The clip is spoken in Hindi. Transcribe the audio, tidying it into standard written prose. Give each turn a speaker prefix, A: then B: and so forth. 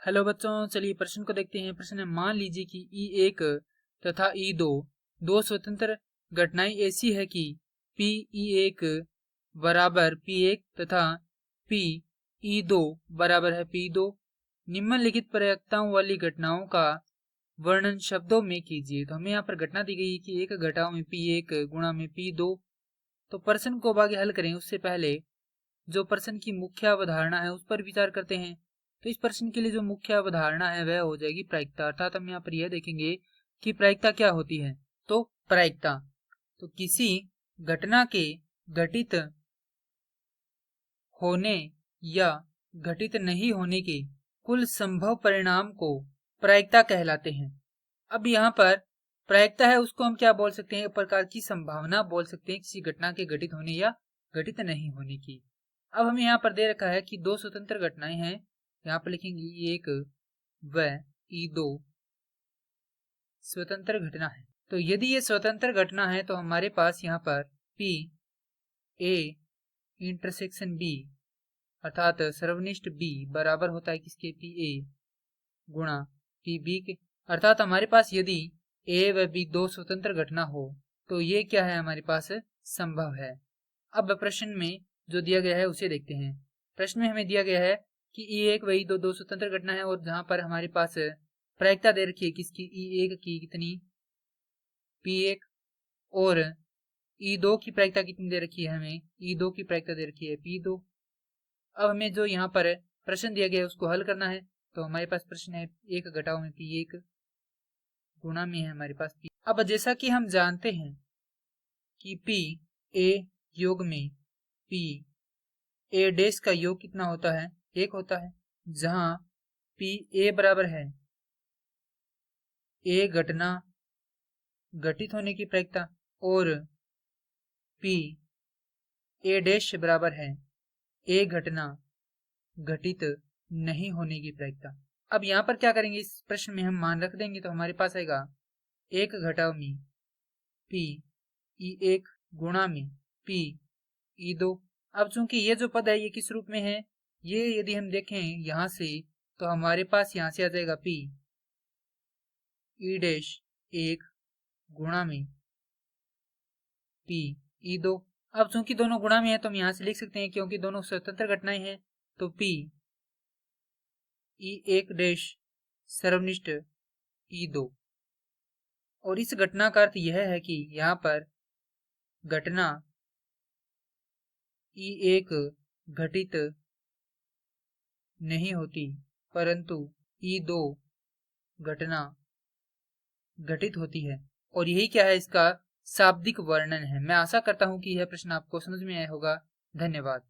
A: हेलो बच्चों, चलिए प्रश्न को देखते हैं। प्रश्न है, मान लीजिए कि E1 तथा E2 दो स्वतंत्र घटनाएं ऐसी है कि P E1 बराबर P1 तथा P E2 बराबर है P2। निम्नलिखित प्रायिकताओं वाली घटनाओं का वर्णन शब्दों में कीजिए। तो हमें यहाँ पर घटना दी गई है कि एक घटाओ में P1 गुणा में P2। तो प्रश्न को आगे हल करें उससे पहले जो प्रश्न की मुख्य अवधारणा है उस पर विचार करते हैं। तो इस प्रश्न के लिए जो मुख्य अवधारणा है वह हो जाएगी प्रायिकता। अर्थात हम यहाँ पर यह देखेंगे कि प्रायिकता क्या होती है। तो प्रायिकता तो किसी घटना के घटित होने या घटित नहीं होने के कुल संभव परिणाम को प्रायिकता कहलाते हैं। अब यहाँ पर प्रायिकता है उसको हम क्या बोल सकते हैं, एक प्रकार की संभावना बोल सकते हैं किसी घटना के घटित होने या घटित नहीं होने की। अब हमें यहाँ पर दे रखा है कि दो स्वतंत्र घटनाएं हैं। यहाँ पर लिखेंगे E1 व E2 स्वतंत्र घटना है। तो यदि ये स्वतंत्र घटना है तो हमारे पास यहाँ पर P A इंटरसेक्शन B अर्थात सर्वनिष्ठ B बराबर होता है किसके, P A गुणा P B के। अर्थात हमारे पास यदि A व B दो स्वतंत्र घटना हो तो ये क्या है, हमारे पास संभव है। अब प्रश्न में जो दिया गया है उसे देखते हैं। प्रश्न में हमें दिया गया है कि E1 व E2 दो स्वतंत्र घटना है और जहां पर हमारे पास प्रायिकता दे रखी है किसकी, E1 की कितनी, P1 और E2 की प्रायिकता कितनी दे रखी है, हमें E2 की प्रायिकता दे रखी है P2। अब हमें जो यहाँ पर प्रश्न दिया गया है उसको हल करना है। तो हमारे पास प्रश्न है एक घटाओ में P1 गुणा में है हमारे पास P। अब जैसा कि हम जानते हैं कि P A योग में P A डैश का योग कितना होता है, एक होता है। जहां P A बराबर है A घटना घटित होने की प्रायिकता और P A डैश बराबर है A घटना घटित नहीं होने की प्रायिकता। अब यहाँ पर क्या करेंगे, इस प्रश्न में हम मान रख देंगे तो हमारे पास आएगा एक घटाव में P E1 गुणा में P E2। अब चूंकि ये जो पद है ये किस रूप में है, ये यदि हम देखें यहां से तो हमारे पास यहां से आ जाएगा P E डैश 1 गुणा में P E2। अब चूंकि दोनों गुणा में है तो हम यहां से लिख सकते हैं क्योंकि दोनों स्वतंत्र घटनाएं हैं। तो P E1 डैश सर्वनिष्ठ E2। और इस घटना का अर्थ यह है कि यहाँ पर घटना E1 घटित नहीं होती परंतु E2 घटना घटित होती है। और यही क्या है, इसका शाब्दिक वर्णन है। मैं आशा करता हूं कि यह प्रश्न आपको समझ में आया होगा। धन्यवाद।